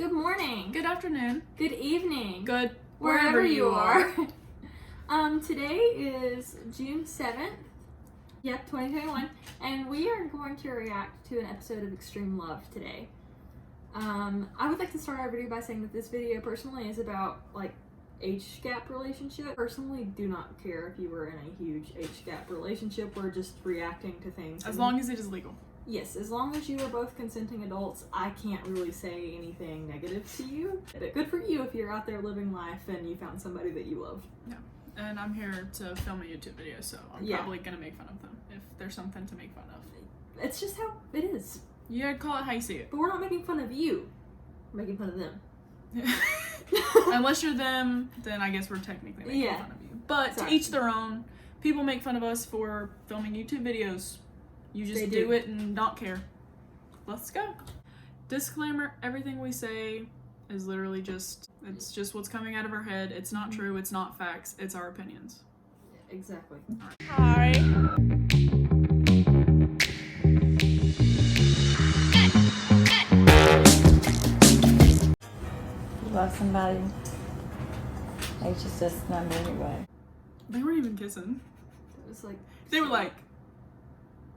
Good morning. Good afternoon. Good evening. Good wherever you are. Today is June 7th. Yep, 2021. And we are going to react to an episode of Extreme Love today. I would like to start our video by saying that this video personally is about age gap relationship. Personally, do not care if you were in a huge age gap relationship. We're just reacting to things. As long as it is legal. Yes, as long as you are both consenting adults, I can't really say anything negative to you. Good for you if you're out there living life and you found somebody that you love. Yeah, and I'm here to film a YouTube video, so I'm probably gonna make fun of them if there's something to make fun of. It's just how it is. Yeah, call it how you see it. But we're not making fun of you. We're making fun of them. Unless you're them, then I guess we're technically making fun of you. But to each their own. People make fun of us for filming YouTube videos. You just do it and not care. Let's go. Disclaimer, everything we say is literally it's just what's coming out of our head. It's not true, it's not facts, it's our opinions. Exactly. Right. Hi. You love somebody, it's just not anyway. They weren't even kissing. It was they were like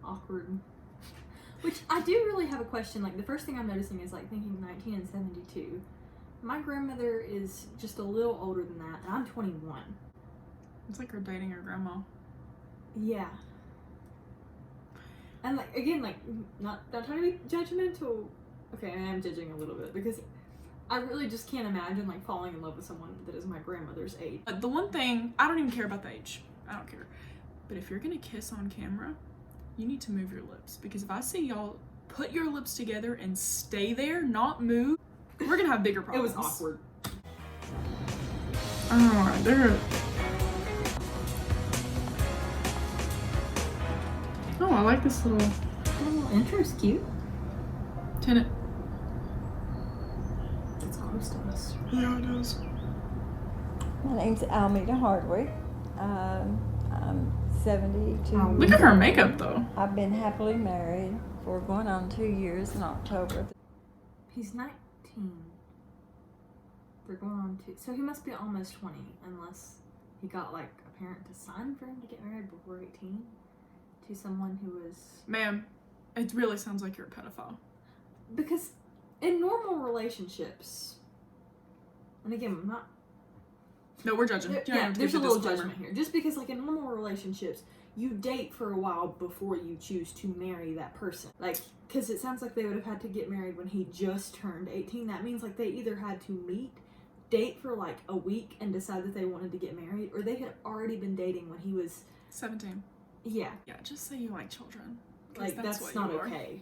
awkward. Which I do really have a question. The first thing I'm noticing is thinking 19 and 72. My grandmother is just a little older than that, and I'm 21. It's like her dating her grandma. Yeah. And again, not trying to be judgmental. Okay, I am judging a little bit because I really just can't imagine falling in love with someone that is my grandmother's age. The one thing, I don't even care about the age. I don't care. But if you're gonna kiss on camera, you need to move your lips, because if I see y'all put your lips together and stay there, not move, we're gonna have bigger problems. It was awkward. Oh, they're... Oh, I like this little... Intro's cute. Tenant. It's close to us. Yeah, it is. My name's Almeda Hardwick. I'm 72. Look at her makeup, though. I've been happily married for going on 2 years in October. He's 19. They're going on 2. So he must be almost 20, unless he got a parent to sign for him to get married before 18 to someone who was... Ma'am, it really sounds like you're a pedophile. Because in normal relationships, and again, I'm not... No, we're judging. There's a little judgment here. Just because in normal relationships, you date for a while before you choose to marry that person. Because it sounds like they would have had to get married when he just turned 18. That means they either had to meet, date for a week and decide that they wanted to get married, or they had already been dating when he was... 17. Yeah. Yeah, just say you like children. That's not okay.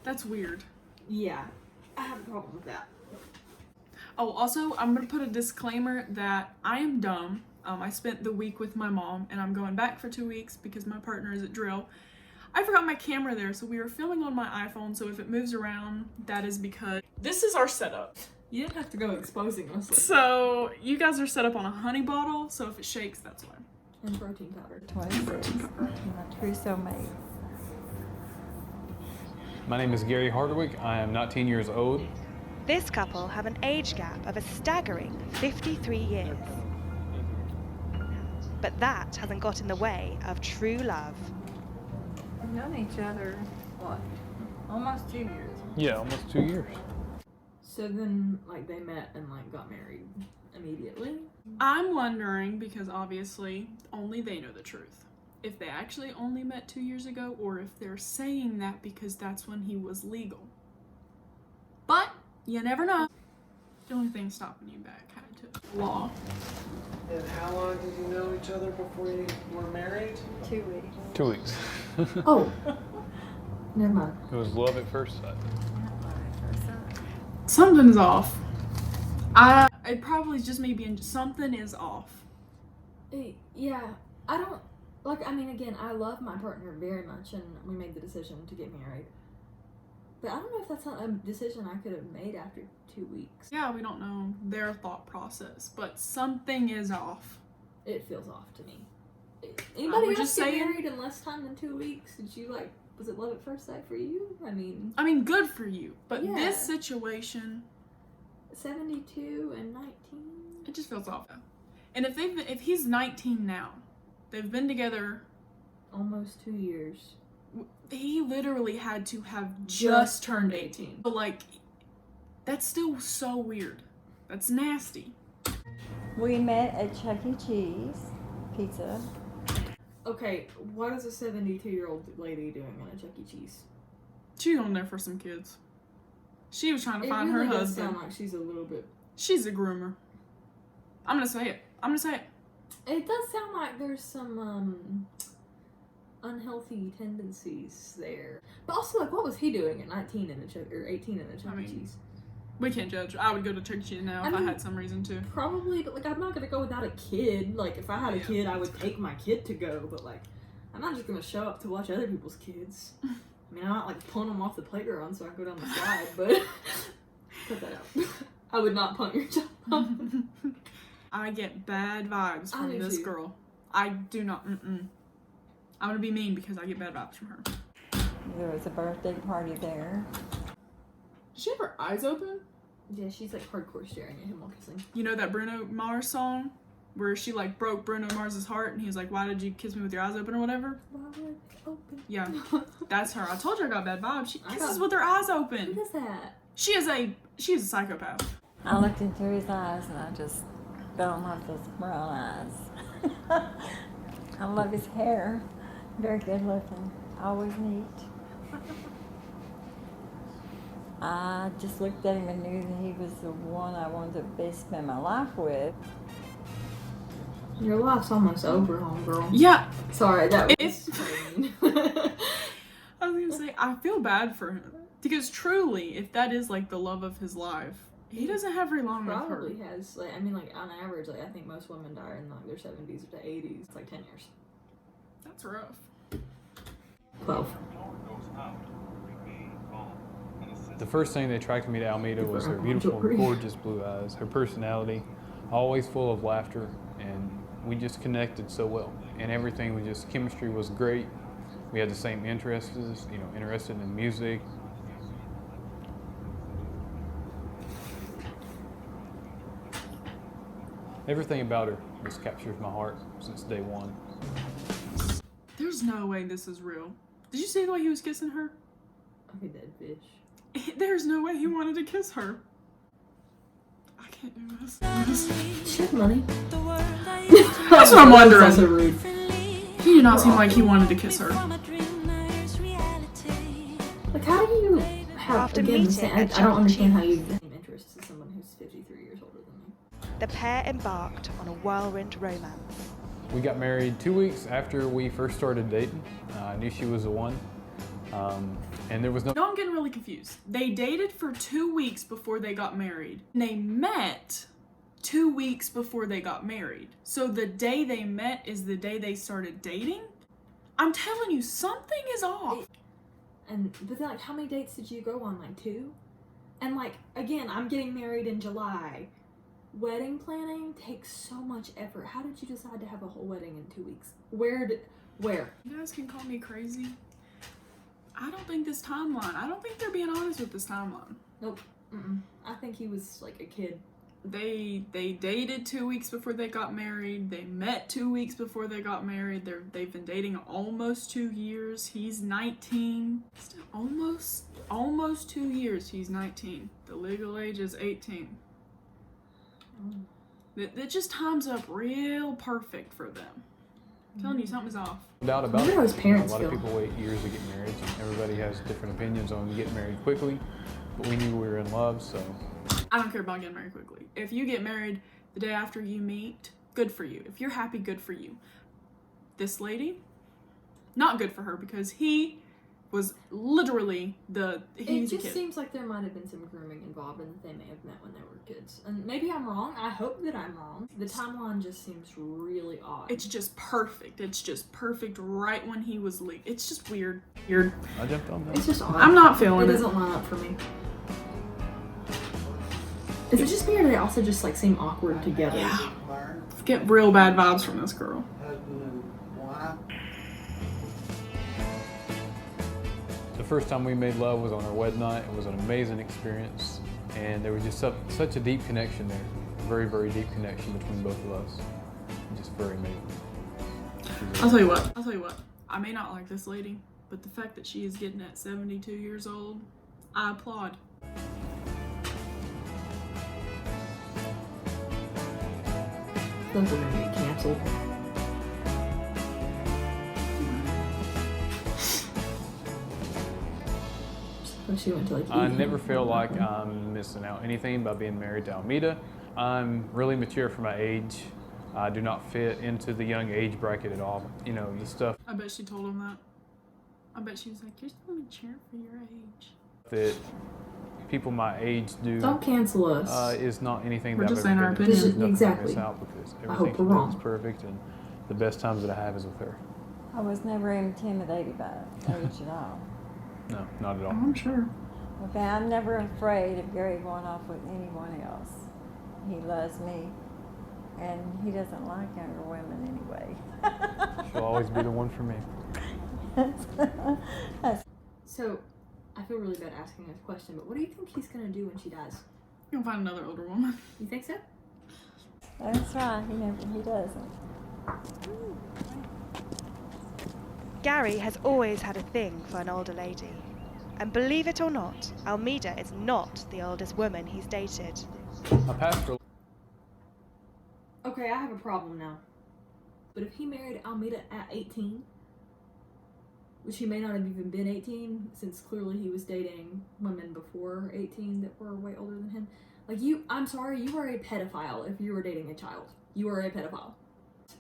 That's weird. Yeah. I have a problem with that. Oh, also, I'm going to put a disclaimer that I am dumb. I spent the week with my mom, and I'm going back for 2 weeks because my partner is at drill. I forgot my camera there, so we were filming on my iPhone, so if it moves around, that is because this is our setup. You didn't have to go exposing us. So, you guys are set up on a honey bottle, so if it shakes, that's why. And protein powder. 26. My true soulmate. My name is Gary Hardwick. I am 19 years old. This couple have an age gap of a staggering 53 years. But that hasn't got in the way of true love. We've known each other, what, almost 2 years? Yeah, almost 2 years. So then, they met and, got married immediately? I'm wondering, because obviously only they know the truth, if they actually only met 2 years ago, or if they're saying that because that's when he was legal. But you never know. The only thing stopping you back had to law. And how long did you know each other before you were married? 2 weeks. 2 weeks. Oh. Never mind. It was love at first sight. Something's off. It probably is just me being, something is off. Yeah, I don't, again, I love my partner very much, and we made the decision to get married. But I don't know if that's not a decision I could have made after 2 weeks. Yeah, we don't know their thought process, but something is off. It feels off to me. Anybody else get married in less time than 2 weeks? Did you was it love at first sight for you? I mean, good for you, but this situation, 72 and 19. It just feels off. And if he's 19 now, they've been together almost 2 years. He literally had to have just turned 18. But like, that's still so weird. That's nasty. We met at Chuck E. Cheese Pizza. Okay, what is a 72-year-old lady doing at a Chuck E. Cheese? She's going there for some kids. She was trying to find really her does husband. sound like she's a little bit. She's a groomer. I'm gonna say it. It does sound like there's some unhealthy tendencies there. But also, like, what was he doing at 19 in a Chuck or 18 in a Chuck E. Cheese? We can't judge. I would go to Chuck E. Cheese now if I had some reason to. Probably, but like, I'm not gonna go without a kid. Like, if I had a kid, I would take my kid to go. But like, I'm not just gonna show up to watch other people's kids. I mean, I'm not like pulling them off the playground so I can go down the slide, but cut that out. I would not punt your child. I get bad vibes from this girl. I do not. I'm gonna be mean because I get bad vibes from her. There was a birthday party there. Does she have her eyes open? Yeah, she's like hardcore staring at him while kissing. You know that Bruno Mars song where she like broke Bruno Mars's heart and he was like, "Why did you kiss me with your eyes open or whatever?" Why would it open? Yeah, that's her. I told you I got bad vibes. She kisses with her eyes open. What is that? She's a psychopath. I looked into his eyes and I just fell in love with those brown eyes. I love his hair. Very good looking. Always neat. I just looked at him and knew that he was the one I wanted to best spend my life with. Your life's almost over, homegirl. Yeah. Sorry, that was mean. I was gonna say, I feel bad for him. Because truly, if that is like the love of his life, he doesn't have very long with her. Probably has, like, I mean, like, on average, like, I think most women die in like their 70s to 80s. It's like 10 years. That's rough. 12. The first thing that attracted me to Almeida was her beautiful, gorgeous blue eyes, her personality, always full of laughter, and we just connected so well. And everything was just, chemistry was great. We had the same interests, you know, interested in music. Everything about her just captures my heart since day one. There's no way this is real. Did you see the way he was kissing her? I'm a dead fish. There's no way he wanted to kiss her. I can't do this. She had money. That's what I'm wondering. That's so rude. He did not seem like he wanted to kiss her. Like, how do you have, After again, meeting I at don't understand how Chuck E. you Cheese. have the same interests as someone who's 53 years older than me. The pair embarked on a whirlwind romance. We got married 2 weeks after we first started dating. I knew she was the one. And there was no... No, I'm getting really confused. They dated for 2 weeks before they got married. They met 2 weeks before they got married. So the day they met is the day they started dating? I'm telling you, something is off. But then, like, how many dates did you go on? Like, 2? And, like, again, I'm getting married in July. Wedding planning takes so much effort. How did you decide to have a whole wedding in 2 weeks? Where? You guys can call me crazy. I don't think this timeline. I don't think they're being honest with this timeline. Nope. I think he was like a kid. They dated 2 weeks before they got married. They met 2 weeks before they got married. They've been dating almost 2 years. He's 19. Still almost 2 years. He's 19. The legal age is 18. It just times up real perfect for them. I'm telling you, something's off. No doubt about Wonder it. how his parents a lot of feel. people wait years to get married, and everybody has different opinions on getting married quickly. But we knew we were in love, so... I don't care about getting married quickly. If you get married the day after you meet, good for you. If you're happy, good for you. This lady, not good for her because he was literally It just seems like there might have been some grooming involved and that they may have met when they were kids. And maybe I'm wrong. I hope that I'm wrong. The timeline just seems really odd. It's just perfect. It's just perfect right when he was leaving. It's just weird. I jumped on that. It's just odd. I'm not feeling It it. doesn't line up for me. Is it just me or do they also just like seem awkward together? Yeah. Get real bad vibes from this girl. The first time we made love was on our wedding night. It was an amazing experience. and there was just such a deep connection there. A very, very deep connection between both of us. Just very amazing. I'll tell you what. I may not like this lady, but the fact that she is getting at 72 years old, I applaud. I think we're gonna get canceled. She went to like I never feel like I'm missing out anything by being married to Almeda. I'm really mature for my age. I do not fit into the young age bracket at all. You know, the stuff I bet she told him that. I bet she was like, you're so mature for your age. that people my age do Don't cancel us. is not anything We're that just I've saying ever our been opinion. through. There's nothing I Exactly. miss out because I hope everything we're she wrong. does is perfect, and the best times that I have is with her. I was never intimidated by age at all. No, not at Oh, all. I'm sure. Okay, I'm never afraid of Gary going off with anyone else. He loves me, and he doesn't like younger women anyway. She'll always be the one for me. So, I feel really bad asking this question, but what do you think he's gonna do when she dies? You'll find another older woman. You think so? That's right. He doesn't. Gary has always had a thing for an older lady. And believe it or not, Almeda is not the oldest woman he's dated. I passed for Okay, I have a problem now. But if he married Almeda at 18, which he may not have even been 18, since clearly he was dating women before 18 that were way older than him. Like I'm sorry, you are a pedophile if you were dating a child. You are a pedophile.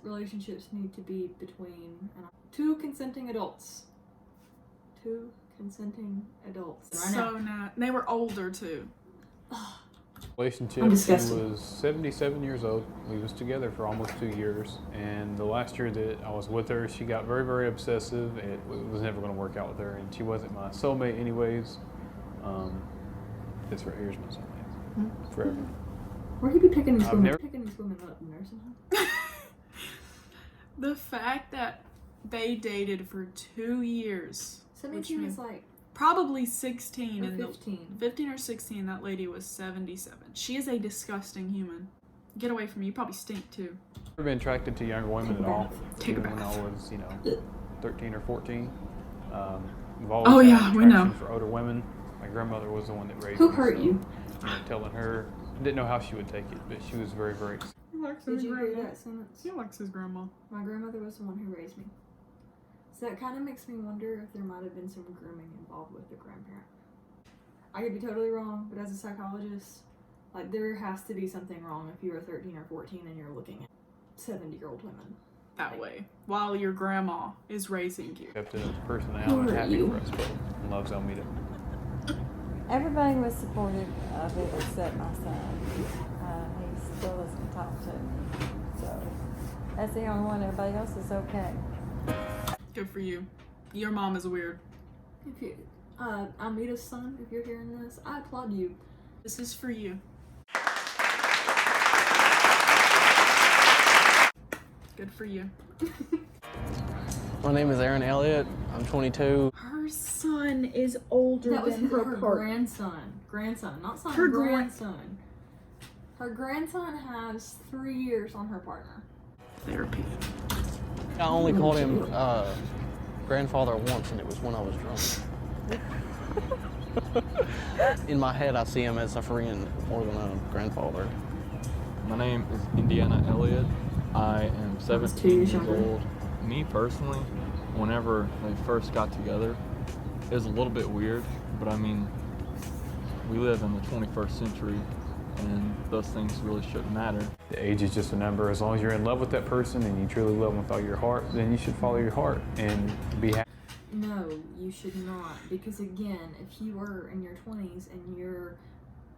Relationships need to be between two consenting adults. Two consenting adults. So not. They were older too. relationship. I'm She disgusted. was 77 years old. We was together for almost 2 years, and the last year that I was with her, she got very, very obsessive. It was never going to work out with her, and she wasn't my soulmate anyways. This right here is my soulmate forever. Where'd he be picking these I've women? never- Picking these women up in the nursing home? The fact that they dated for 2 years, So maybe which he was means like probably 16 or and 15. 15 or 16, that lady was 77. She is a disgusting human. Get away from me. You probably stink too. Never been attracted to younger women at all. Take a Even when bath. I was, 13 or 14. I've always Oh, had yeah, an we know. attraction for older women. My grandmother was the one that raised Who me. hurt so, you? Telling her, didn't know how she would take it, but she was very, very excited. He likes Did you hear that sentence? He likes his grandma. My grandmother was the one who raised me. So that kind of makes me wonder if there might have been some grooming involved with the grandparent. I could be totally wrong, but as a psychologist, like there has to be something wrong if you are 13 or 14 and you're looking at 70-year-old women. That way, while your grandma is raising you. Kept it as a person now Who and are happy you? for us both and loves Almeda. Everybody was supportive of it except my son. He still doesn't talk to me. So that's the only one. Everybody else is okay. Good for you. Your mom is weird. If you, Almeida's son, if you're hearing this, I applaud you. This is for you. Good for you. My name is Aaron Elliott. I'm 22. Her son is older That was than her her partner. grandson, not son. Her grandson. Her grandson has 3 years on her partner. Therapy. I only called him grandfather once, and it was when I was drunk. In my head, I see him as a friend more than a grandfather. My name is Indiana Elliott. I am 17 years old. Me personally, whenever they first got together, it was a little bit weird, but I mean, we live in the 21st century, and those things really shouldn't matter. The age is just a number. As long as you're in love with that person and you truly love them with all your heart, then you should follow your heart and be happy. No, you should not. Because again, if you are in your 20s and you're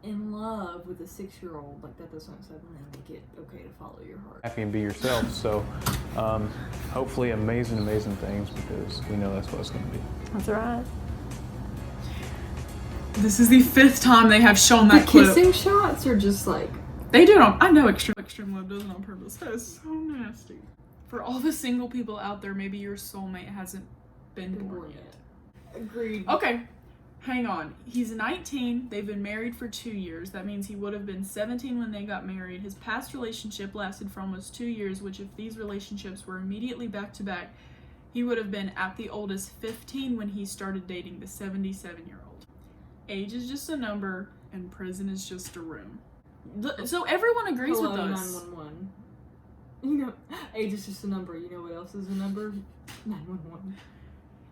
in love with a 6-year-old, like that doesn't suddenly make it okay to follow your heart. Happy and be yourself. So hopefully amazing, amazing things, because we know that's what it's going to be. That's right. This is the 5th time they have shown that The clip. kissing shots are just like, They do it on. I know Extreme Love does it on purpose. That is so nasty. For all the single people out there, maybe your soulmate hasn't been born yet. agreed. Okay. Hang on. He's 19. They've been married for 2 years. That means he would have been 17 when they got married. His past relationship lasted for almost 2 years, which if these relationships were immediately back to back, he would have been at the oldest 15 when he started dating the 77-year-old. Age is just a number, and prison is just a room. So everyone agrees with us. 911. You know, age is just a number. You know what else is a number? 911.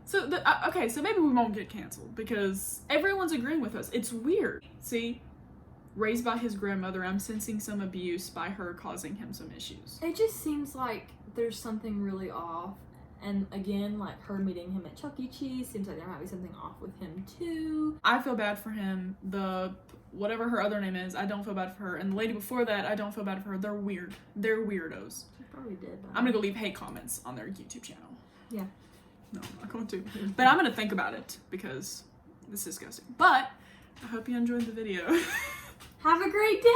So, okay, so maybe we won't get canceled because everyone's agreeing with us. It's weird. See, raised by his grandmother, I'm sensing some abuse by her causing him some issues. It just seems like there's something really off. And again, like her meeting him at Chuck E. Cheese, seems like there might be something off with him too. I feel bad for him. Whatever her other name is, I don't feel bad for her. And the lady before that, I don't feel bad for her. They're weird. They're weirdos. She probably did. I'm gonna go leave hate comments on their YouTube channel. Yeah. No, I'm not going to. But I'm gonna think about it because this is disgusting. But I hope you enjoyed the video. Have a great day!